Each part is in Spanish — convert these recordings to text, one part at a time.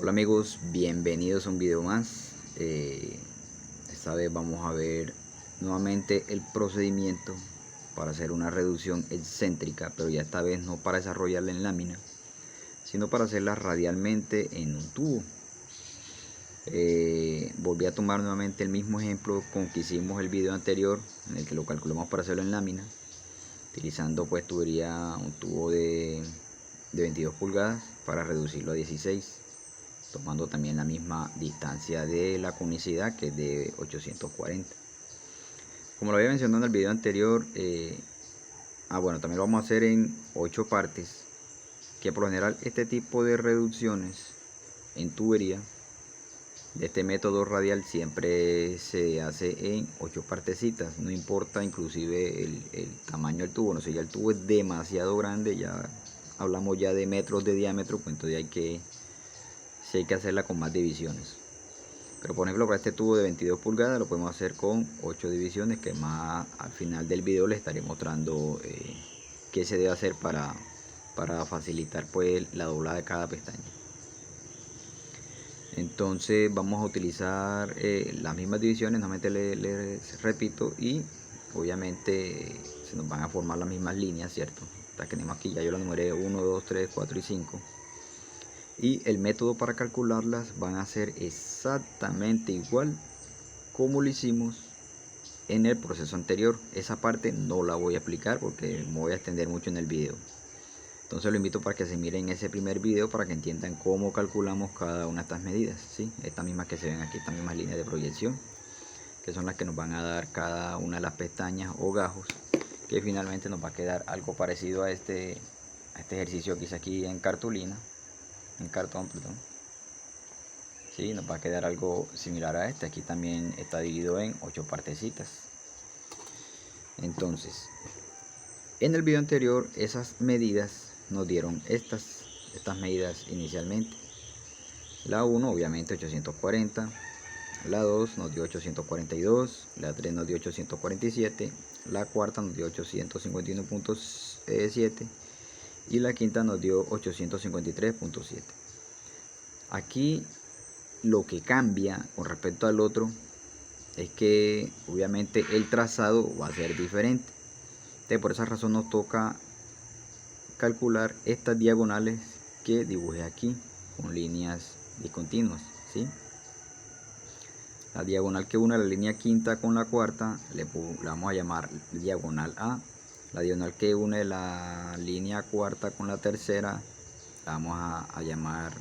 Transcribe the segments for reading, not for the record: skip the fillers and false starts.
Hola amigos, bienvenidos a un video más. Esta vez vamos a ver nuevamente el procedimiento para hacer una reducción excéntrica, pero ya esta vez no para desarrollarla en lámina, sino para hacerla radialmente en un tubo. Volví a tomar nuevamente el mismo ejemplo con que hicimos el video anterior, en el que lo calculamos para hacerlo en lámina, utilizando pues un tubo de 22 pulgadas para reducirlo a 16, tomando también la misma distancia de la conicidad, que es de 840. Como lo había mencionado en el video anterior, bueno, también lo vamos a hacer en 8 partes, que por lo general este tipo de reducciones en tubería de este método radial siempre se hace en 8 partecitas, no importa inclusive el tamaño del tubo. No sé, ya el tubo es demasiado grande, ya hablamos ya de metros de diámetro, pues entonces si hay que hacerla con más divisiones. Pero por ejemplo, para este tubo de 22 pulgadas lo podemos hacer con 8 divisiones, que más al final del video les estaré mostrando qué se debe hacer para facilitar pues la doblada de cada pestaña. Entonces vamos a utilizar las mismas divisiones, nuevamente les repito, y obviamente se nos van a formar las mismas líneas, ¿cierto? Las que tenemos aquí, ya yo las numeré: 1, 2, 3, 4 y 5. Y el método para calcularlas van a ser exactamente igual como lo hicimos en el proceso anterior. Esa parte no la voy a explicar porque me voy a extender mucho en el video. Entonces lo invito para que se miren ese primer video para que entiendan cómo calculamos cada una de estas medidas, ¿sí? Estas mismas que se ven aquí, estas mismas líneas de proyección, que son las que nos van a dar cada una de las pestañas o gajos, que finalmente nos va a quedar algo parecido a este ejercicio que hice aquí en cartón, perdón. Sí, nos va a quedar algo similar a este. Aquí también está dividido en 8 partecitas. Entonces, en el video anterior esas medidas nos dieron estas medidas inicialmente. La 1 obviamente 840, la 2 nos dio 842, la 3 nos dio 847, la cuarta nos dio 851.7 y la quinta nos dio 853.7. Aquí lo que cambia con respecto al otro es que obviamente el trazado va a ser diferente. Entonces, por esa razón nos toca calcular estas diagonales que dibujé aquí con líneas discontinuas, ¿sí? La diagonal que une la línea quinta con la cuarta le vamos a llamar diagonal A. La diagonal que une la línea cuarta con la tercera la vamos a llamar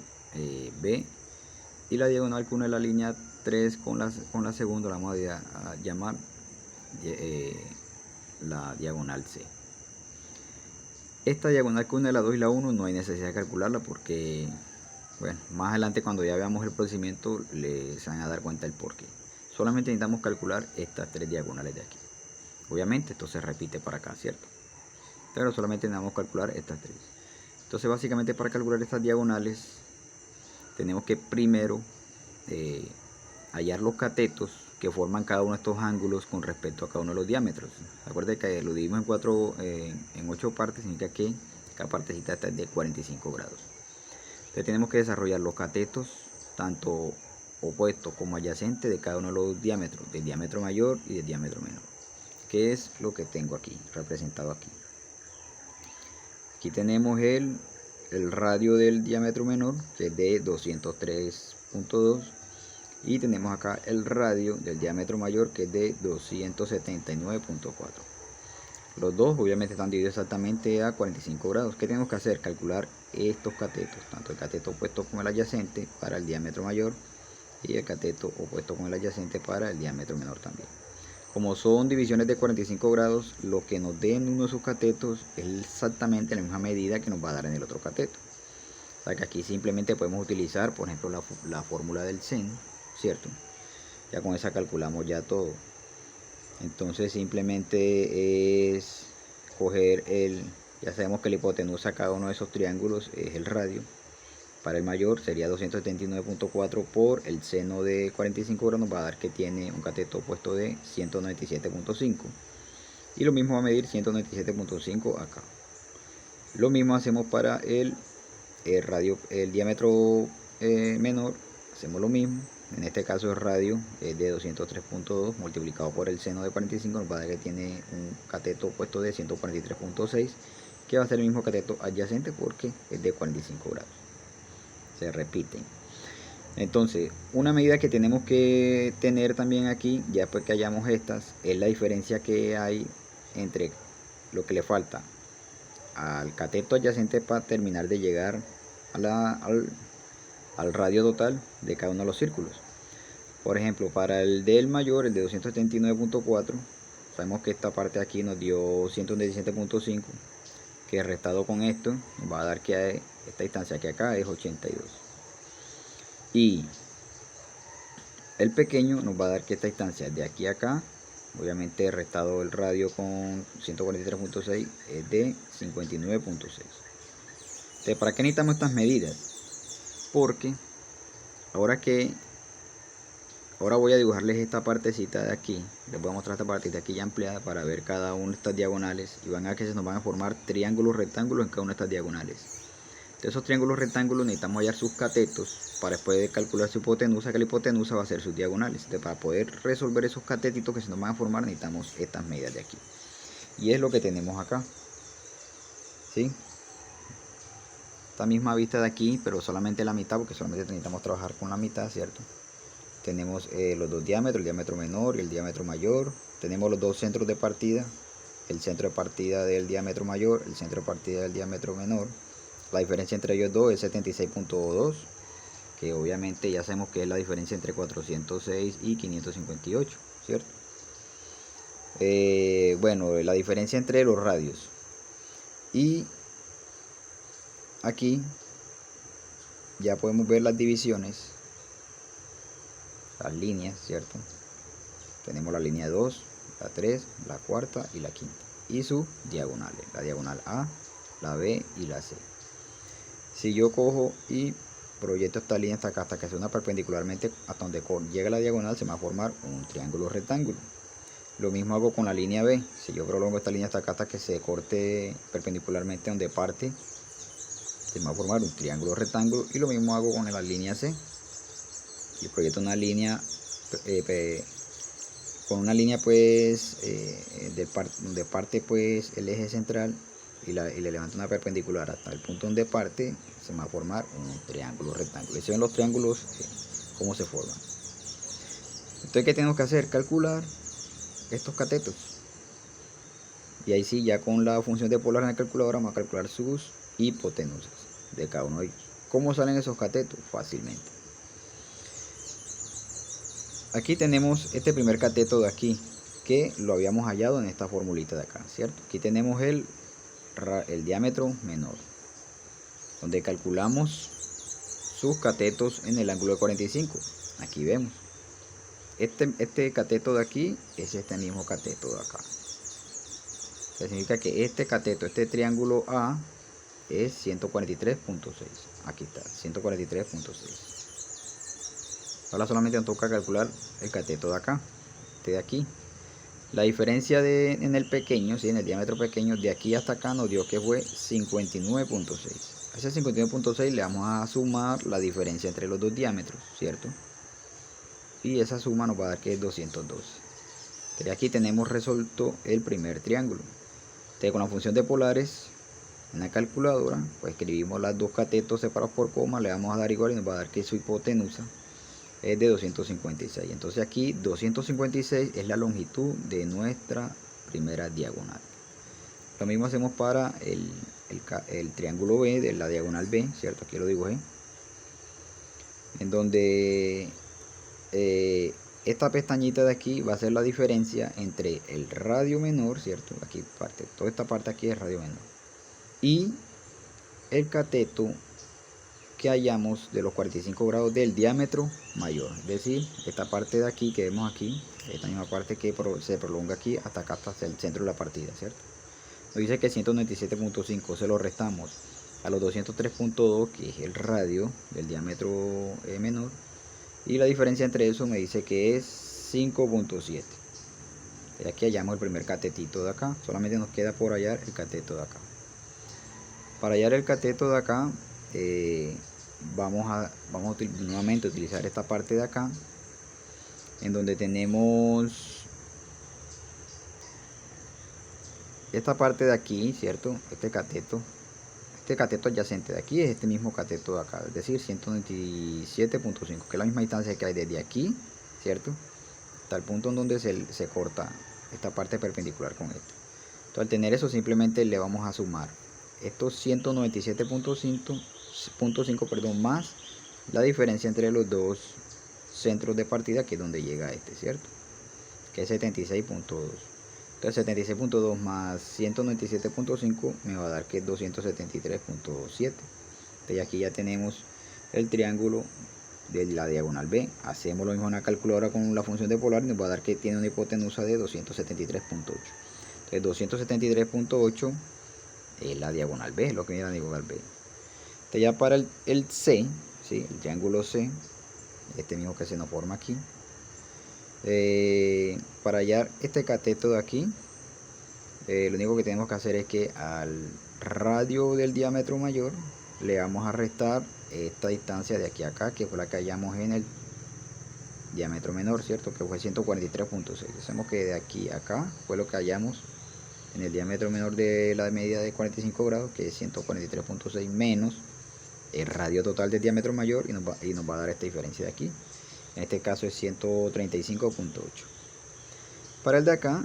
B. Y la diagonal que une la línea 3 con la segunda la vamos a llamar la diagonal C. Esta diagonal que une la 2 y la 1 no hay necesidad de calcularla porque, bueno, más adelante cuando ya veamos el procedimiento les van a dar cuenta del porqué. Solamente necesitamos calcular estas 3 diagonales de aquí. Obviamente esto se repite para acá, ¿cierto? Pero solamente necesitamos calcular estas 3. Entonces básicamente para calcular estas diagonales tenemos que primero hallar los catetos que forman cada uno de estos ángulos con respecto a cada uno de los diámetros. Recuerden que lo dividimos en 8 partes, significa que cada partecita está de 45 grados. Entonces tenemos que desarrollar los catetos tanto opuestos como adyacentes de cada uno de los diámetros, del diámetro mayor y del diámetro menor, que es lo que tengo aquí representado aquí. Aquí tenemos el radio del diámetro menor, que es de 203.2, y tenemos acá el radio del diámetro mayor, que es de 279.4. Los dos obviamente están divididos exactamente a 45 grados. ¿Qué tenemos que hacer? Calcular estos catetos, tanto el cateto opuesto con el adyacente para el diámetro mayor y el cateto opuesto con el adyacente para el diámetro menor también. Como son divisiones de 45 grados, lo que nos den uno de sus catetos es exactamente la misma medida que nos va a dar en el otro cateto. O sea que aquí simplemente podemos utilizar, por ejemplo, la fórmula del seno, ¿cierto? Ya con esa calculamos ya todo. Entonces simplemente es coger ya sabemos que la hipotenusa a cada uno de esos triángulos es el radio. Para el mayor sería 279.4 por el seno de 45 grados, nos va a dar que tiene un cateto opuesto de 197.5. Y lo mismo va a medir 197.5 acá. Lo mismo hacemos para el diámetro menor, hacemos lo mismo. En este caso el radio es de 203.2 multiplicado por el seno de 45, nos va a dar que tiene un cateto opuesto de 143.6, que va a ser el mismo cateto adyacente porque es de 45 grados. Se repiten. Entonces, una medida que tenemos que tener también aquí, ya después que hayamos estas, es la diferencia que hay entre lo que le falta al cateto adyacente para terminar de llegar al radio total de cada uno de los círculos. Por ejemplo, para el del mayor, el de 279.4, sabemos que esta parte de aquí nos dio 117.5, que restado con esto nos va a dar que esta distancia que acá es 82. Y el pequeño nos va a dar que esta distancia de aquí a acá, obviamente restado el radio con 143.6, es de 59.6. Entonces, ¿para qué necesitamos estas medidas? Porque ahora voy a dibujarles esta partecita de aquí. Les voy a mostrar esta partita aquí ya ampliada para ver cada una de estas diagonales. Y van a ver que se nos van a formar triángulos rectángulos en cada una de estas diagonales. De esos triángulos rectángulos necesitamos hallar sus catetos para después calcular su hipotenusa, que la hipotenusa va a ser sus diagonales. Entonces, para poder resolver esos catetitos que se nos van a formar, necesitamos estas medidas de aquí. Y es lo que tenemos acá. ¿Sí? Esta misma vista de aquí, pero solamente la mitad, porque solamente necesitamos trabajar con la mitad, ¿cierto? Tenemos los dos diámetros, el diámetro menor y el diámetro mayor. Tenemos los dos centros de partida, el centro de partida del diámetro mayor, el centro de partida del diámetro menor. La diferencia entre ellos dos es 76.2, que obviamente ya sabemos que es la diferencia entre 406 y 558, ¿cierto? Bueno, la diferencia entre los radios. Y aquí ya podemos ver las divisiones, las líneas, ¿cierto? Tenemos la línea 2, la 3, la cuarta y la quinta. Y sus diagonales, la diagonal A, la B y la C. Si yo cojo y proyecto esta línea hasta acá, hasta que se una perpendicularmente hasta donde llega la diagonal, se me va a formar un triángulo rectángulo. Lo mismo hago con la línea B. Si yo prolongo esta línea hasta acá, hasta que se corte perpendicularmente donde parte, se me va a formar un triángulo rectángulo. Y lo mismo hago con la línea C. Yo proyecto una línea con una línea pues donde parte pues el eje central y le levanto una perpendicular hasta el punto donde parte, se me va a formar un triángulo rectángulo. Y se ven los triángulos cómo se forman. Entonces, ¿qué tenemos que hacer? Calcular estos catetos. Y ahí sí, ya con la función de polar en la calculadora vamos a calcular sus hipotenusas de cada uno de ellos. ¿Cómo salen esos catetos? Fácilmente. Aquí tenemos este primer cateto de aquí, que lo habíamos hallado en esta formulita de acá, ¿cierto? Aquí tenemos el diámetro menor, donde calculamos sus catetos en el ángulo de 45. Aquí vemos. Este cateto de aquí es este mismo cateto de acá. Eso significa que este cateto, este triángulo A, es 143.6. Aquí está, 143.6. Ahora solamente nos toca calcular el cateto de acá, este de aquí. La diferencia en el pequeño, ¿sí? En el diámetro pequeño, de aquí hasta acá nos dio que fue 59.6. A ese 59.6 le vamos a sumar la diferencia entre los dos diámetros, ¿cierto? Y esa suma nos va a dar que es 212. Entonces aquí tenemos resuelto el primer triángulo. Entonces, con la función de polares en la calculadora, pues escribimos los dos catetos separados por coma, le vamos a dar igual y nos va a dar que su hipotenusa es de 256. Entonces aquí 256 es la longitud de nuestra primera diagonal. Lo mismo hacemos para el triángulo B de la diagonal B, ¿cierto? Aquí lo dibujé. En donde esta pestañita de aquí va a ser la diferencia entre el radio menor, ¿cierto? Aquí toda esta parte aquí es radio menor. Y el cateto que hallamos de los 45 grados del diámetro mayor, es decir, esta parte de aquí que vemos aquí, esta misma parte que se prolonga aquí hasta acá, hasta el centro de la partida, ¿cierto? Nos dice que 197.5 se lo restamos a los 203.2, que es el radio del diámetro menor, y la diferencia entre eso me dice que es 5.7. Y aquí hallamos el primer catetito de acá, solamente nos queda por hallar el cateto de acá. Para hallar el cateto de acá, nuevamente a utilizar esta parte de acá, en donde tenemos esta parte de aquí, ¿cierto? Este cateto adyacente de aquí es este mismo cateto de acá, es decir, 197.5, que es la misma distancia que hay desde aquí, ¿cierto? Hasta el punto en donde se corta esta parte perpendicular con esta. Entonces, al tener eso, simplemente le vamos a sumar estos 197.5, perdón, más la diferencia entre los dos centros de partida, que es donde llega este, ¿cierto? Que es 76.2. Entonces 76.2 más 197.5 me va a dar que es 273.7. Entonces aquí ya tenemos el triángulo de la diagonal B. Hacemos lo mismo en la calculadora con la función de polar y nos va a dar que tiene una hipotenusa de 273.8. Entonces 273.8 es la diagonal B, lo que es la diagonal B. Entonces ya para el C, ¿sí? El triángulo C, este mismo que se nos forma aquí, para hallar este cateto de aquí, lo único que tenemos que hacer es que al radio del diámetro mayor le vamos a restar esta distancia de aquí a acá, que fue la que hallamos en el diámetro menor, ¿cierto? Que fue 143.6. Hacemos que de aquí a acá fue lo que hallamos en el diámetro menor de la medida de 45 grados, que es 143.6 menos el radio total del diámetro mayor, y nos va a dar esta diferencia de aquí. En este caso es 135.8. Para el de acá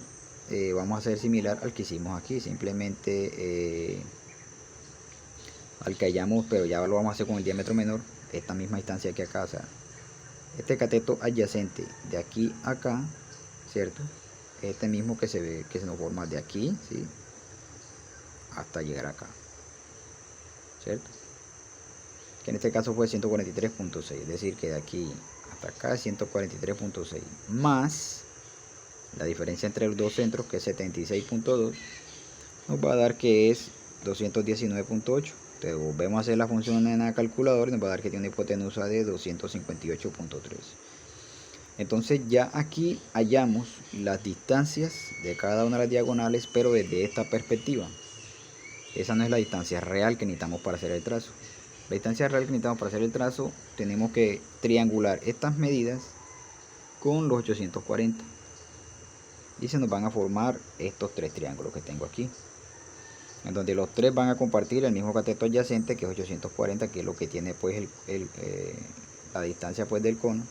vamos a hacer similar al que hicimos aquí, simplemente al que hayamos, pero ya lo vamos a hacer con el diámetro menor, esta misma distancia que acá, o sea, este cateto adyacente de aquí a acá, ¿cierto? Este mismo que se ve, que se nos forma de aquí, ¿sí? Hasta llegar acá, ¿cierto? Que en este caso fue 143.6, es decir, que de aquí hasta acá es 143.6 más la diferencia entre los dos centros, que es 76.2, nos va a dar que es 219.8. Entonces volvemos a hacer la función en la calculadora y nos va a dar que tiene una hipotenusa de 258.3. Entonces ya aquí hallamos las distancias de cada una de las diagonales, pero desde esta perspectiva. Esa no es la distancia real que necesitamos para hacer el trazo. La distancia real que necesitamos para hacer el trazo, tenemos que triangular estas medidas con los 840. Y se nos van a formar estos tres triángulos que tengo aquí, en donde los tres van a compartir el mismo cateto adyacente, que es 840, que es lo que tiene pues la distancia pues del cono,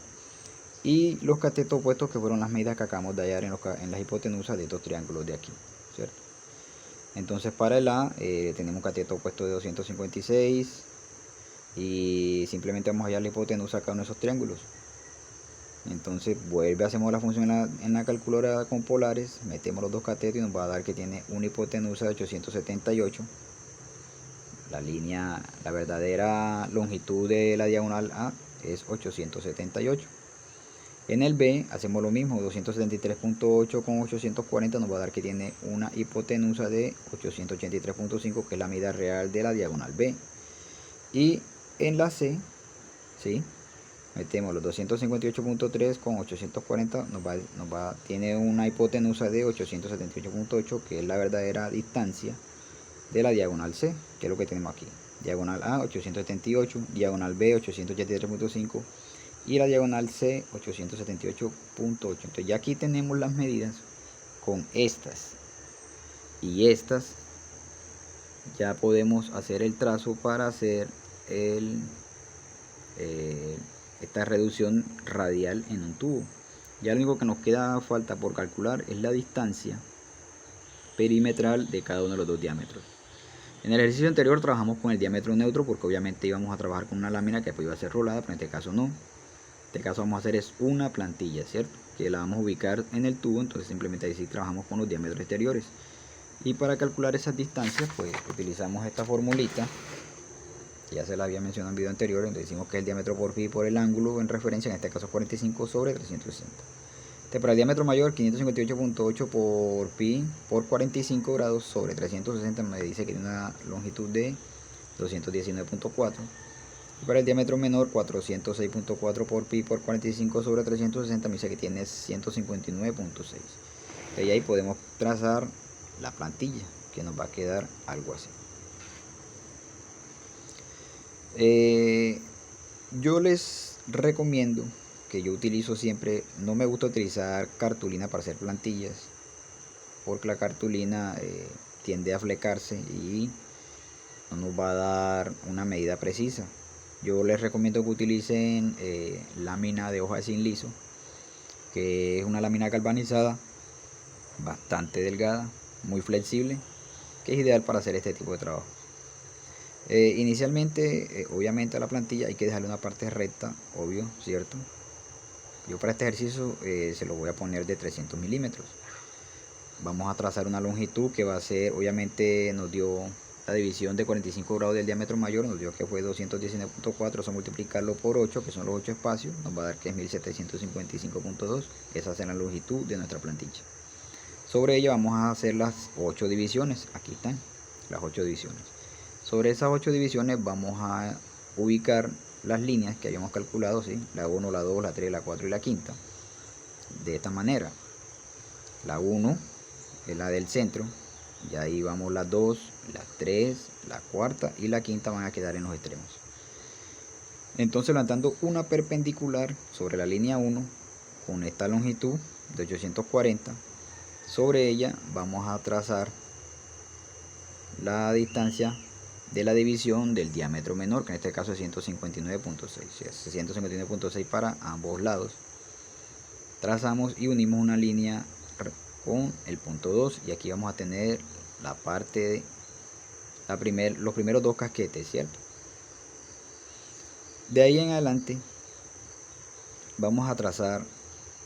y los catetos opuestos, que fueron las medidas que acabamos de hallar en las hipotenusas de estos triángulos de aquí, ¿cierto? Entonces para el A tenemos un cateto opuesto de 256 y simplemente vamos a hallar la hipotenusa a cada uno de esos triángulos. Entonces hacemos la función en la calculadora con polares, metemos los dos catetos y nos va a dar que tiene una hipotenusa de 878. La verdadera longitud de la diagonal A es 878. En el B hacemos lo mismo, 273.8 con 840 nos va a dar que tiene una hipotenusa de 883.5, que es la medida real de la diagonal B. Y en la C, ¿sí?, metemos los 258.3 con 840, tiene una hipotenusa de 878.8, que es la verdadera distancia de la diagonal C, que es lo que tenemos aquí. Diagonal A 878, diagonal B 883.5 y la diagonal C 878.8. Entonces ya aquí tenemos las medidas con estas y estas. Ya podemos hacer el trazo para hacer esta reducción radial en un tubo. Ya lo único que nos queda falta por calcular es la distancia perimetral de cada uno de los dos diámetros. En el ejercicio anterior trabajamos con el diámetro neutro, porque obviamente íbamos a trabajar con una lámina que después iba a ser rolada, pero en este caso no. En este caso vamos a hacer es una plantilla, ¿cierto?, que la vamos a ubicar en el tubo. Entonces simplemente ahí sí trabajamos con los diámetros exteriores. Y para calcular esas distancias pues utilizamos esta formulita, que ya se la había mencionado en el video anterior, donde decimos que el diámetro por pi por el ángulo en referencia, en este caso 45 sobre 360. Para el diámetro mayor, 558.8 por pi por 45 grados sobre 360 me dice que tiene una longitud de 219.4. Y para el diámetro menor, 406.4 por pi por 45 sobre 360 me dice que tiene 159.6. Y ahí podemos trazar la plantilla, que nos va a quedar algo así. Yo les recomiendo que yo utilizo siempre, no me gusta utilizar cartulina para hacer plantillas, porque la cartulina tiende a flecarse y no nos va a dar una medida precisa. Yo les recomiendo que utilicen lámina de hoja sin liso, que es una lámina galvanizada bastante delgada, muy flexible, que es ideal para hacer este tipo de trabajo. Inicialmente, obviamente a la plantilla hay que dejarle una parte recta, obvio, ¿cierto? Yo para este ejercicio se lo voy a poner de 300 milímetros. Vamos a trazar una longitud que va a ser, obviamente nos dio la división de 45 grados del diámetro mayor, nos dio que fue 219.4, vamos a multiplicarlo por 8, que son los 8 espacios, nos va a dar que es 1755.2, esa es la longitud de nuestra plantilla. Sobre ella vamos a hacer las 8 divisiones, aquí están las 8 divisiones. Sobre esas 8 divisiones vamos a ubicar las líneas que habíamos calculado, ¿sí? La 1, la 2, la 3, la 4 y la quinta. De esta manera, la 1 es la del centro, y ahí vamos las 2, las 3, la cuarta y la quinta van a quedar en los extremos. Entonces levantando una perpendicular sobre la línea 1 con esta longitud de 840, sobre ella vamos a trazar la distancia de la división del diámetro menor, que en este caso es 159.6, 159.6 para ambos lados. Trazamos y unimos una línea con el punto 2 y aquí vamos a tener la parte de los primeros dos casquetes, ¿cierto? De ahí en adelante vamos a trazar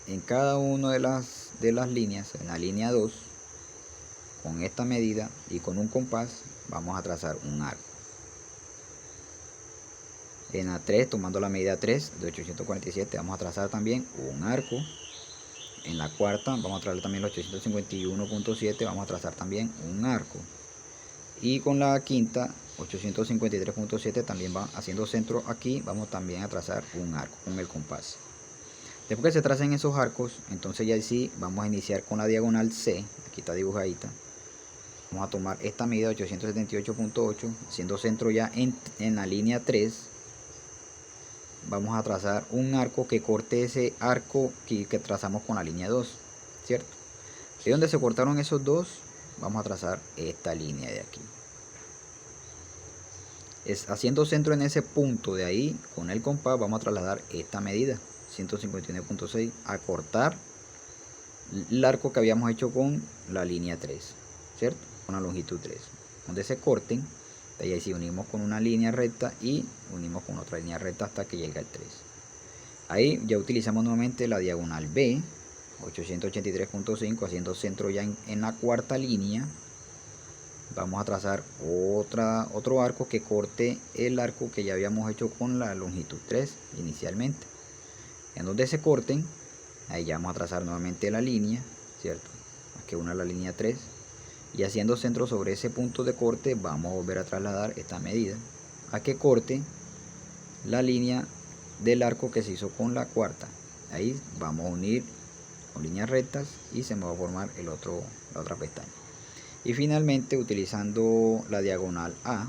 en cada una de las líneas, en la línea 2, con esta medida y con un compás vamos a trazar un arco. En la 3, tomando la medida 3 de 847, vamos a trazar también un arco. En la cuarta vamos a trazar también el 851.7, vamos a trazar también un arco. Y con la quinta 853.7 también va haciendo centro aquí, vamos también a trazar un arco con el compás. Después que se tracen esos arcos, entonces ya sí vamos a iniciar con la diagonal C, aquí está dibujadita. Vamos a tomar esta medida 878.8, haciendo centro ya en la línea 3. Vamos a trazar un arco que corte ese arco que trazamos con la línea 2, ¿cierto? De donde se cortaron esos dos, vamos a trazar esta línea de aquí. Haciendo centro en ese punto de ahí, con el compás vamos a trasladar esta medida, 159.6, a cortar el arco que habíamos hecho con la línea 3, ¿cierto? Con la longitud 3. Donde se corten, de ahí sí unimos con una línea recta y unimos con otra línea recta hasta que llegue al 3. Ahí ya utilizamos nuevamente la diagonal B, 883.5, haciendo centro ya en la cuarta línea. Vamos a trazar otro arco que corte el arco que ya habíamos hecho con la longitud 3 inicialmente. En donde se corten, ahí ya vamos a trazar nuevamente la línea, ¿cierto? Aquí una la línea 3. Y haciendo centro sobre ese punto de corte, vamos a volver a trasladar esta medida a que corte la línea del arco que se hizo con la cuarta. Ahí vamos a unir con líneas rectas y se me va a formar la otra pestaña. Y finalmente, utilizando la diagonal A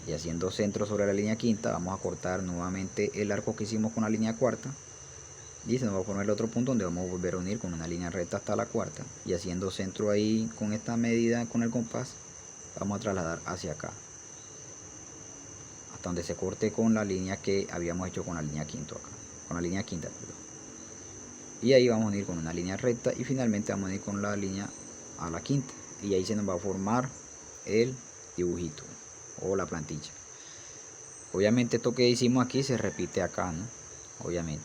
y haciendo centro sobre la línea quinta, vamos a cortar nuevamente el arco que hicimos con la línea cuarta y se nos va a formar el otro punto donde vamos a volver a unir con una línea recta hasta la cuarta, y haciendo centro ahí con esta medida con el compás vamos a trasladar hacia acá hasta donde se corte con la línea que habíamos hecho con la línea quinta acá, con la línea quinta, perdón. Y ahí vamos a unir con una línea recta y finalmente vamos a unir con la línea a la quinta, y ahí se nos va a formar el dibujito o la plantilla. Obviamente esto que hicimos aquí se repite acá, ¿no? Obviamente.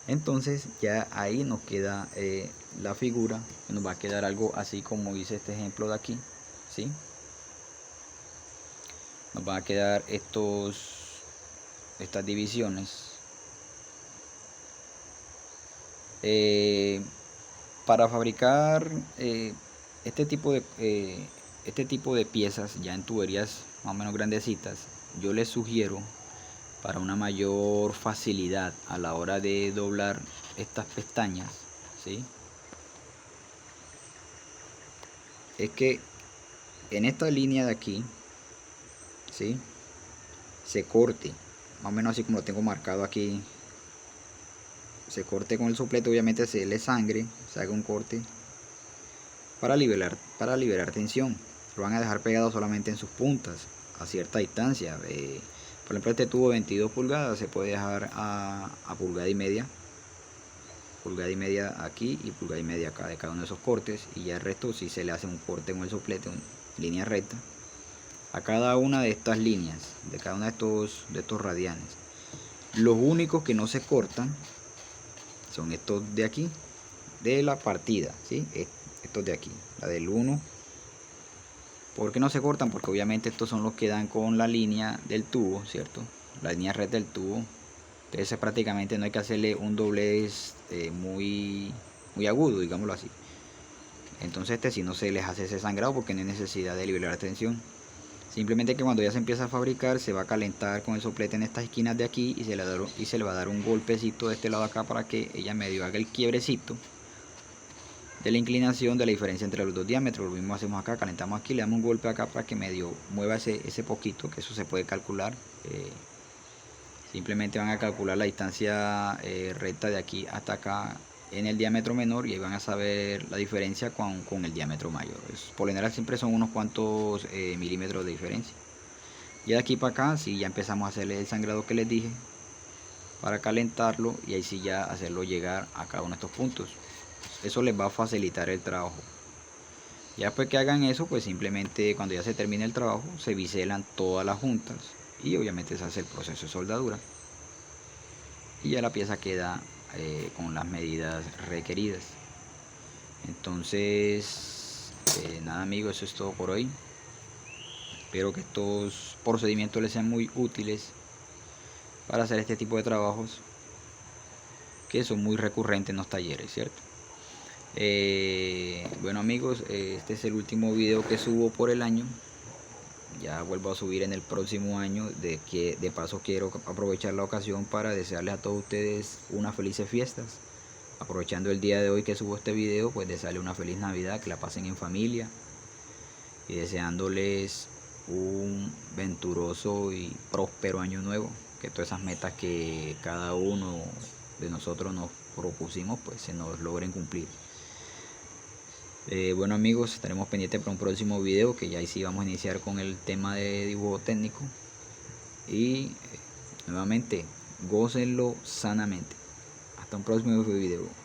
Entonces ya ahí nos queda la figura, nos va a quedar algo así como hice este ejemplo de aquí, ¿sí? Nos van a quedar estas divisiones. Para fabricar este tipo de piezas ya en tuberías más o menos grandecitas, yo les sugiero, para una mayor facilidad a la hora de doblar estas pestañas, ¿sí?, es que en esta línea de aquí, ¿sí?, se corte más o menos así como lo tengo marcado aquí. Se corte con el soplete, obviamente se le sangre, se haga un corte para liberar tensión. Lo van a dejar pegado solamente en sus puntas a cierta distancia. Por ejemplo, este tubo de 22 pulgadas se puede dejar a pulgada y media aquí y pulgada y media acá de cada uno de esos cortes, y ya el resto si se le hace un corte con el soplete en línea recta a cada una de estas líneas, de cada uno de estos radianes. Los únicos que no se cortan son estos de aquí, de la partida, ¿sí? Estos de aquí, la del 1. ¿Por qué no se cortan? Porque obviamente estos son los que dan con la línea del tubo, ¿cierto? La línea recta del tubo. Entonces prácticamente no hay que hacerle un doblez muy agudo, digámoslo así. Entonces si no se les hace ese sangrado porque no hay necesidad de liberar tensión. Simplemente que cuando ya se empieza a fabricar se va a calentar con el soplete en estas esquinas de aquí y se le va a dar un golpecito de este lado acá para que ella medio haga el quiebrecito de la inclinación de la diferencia entre los dos diámetros. Lo mismo hacemos acá, calentamos aquí, le damos un golpe acá para que medio mueva ese poquito, que eso se puede calcular. Simplemente van a calcular la distancia recta de aquí hasta acá en el diámetro menor y ahí van a saber la diferencia con el diámetro mayor. Por lo general siempre son unos cuantos milímetros de diferencia. Y de aquí para acá sí ya empezamos a hacerle el sangrado que les dije para calentarlo y ahí sí ya hacerlo llegar a cada uno de estos puntos. Eso les va a facilitar el trabajo. Ya después que hagan eso, pues simplemente cuando ya se termine el trabajo se biselan todas las juntas y obviamente se hace el proceso de soldadura y ya la pieza queda con las medidas requeridas. Entonces nada amigos, eso es todo por hoy. Espero que estos procedimientos les sean muy útiles para hacer este tipo de trabajos que son muy recurrentes en los talleres, ¿cierto? Bueno amigos, este es el último video que subo por el año. Ya vuelvo a subir en el próximo año. De paso quiero aprovechar la ocasión para desearles a todos ustedes unas felices fiestas. Aprovechando el día de hoy que subo este video, pues desearles una feliz Navidad, que la pasen en familia y deseándoles un venturoso y próspero año nuevo, que todas esas metas que cada uno de nosotros nos propusimos pues se nos logren cumplir. Bueno amigos, estaremos pendientes para un próximo video, que ya ahí sí vamos a iniciar con el tema de dibujo técnico y nuevamente gócenlo sanamente. Hasta un próximo video.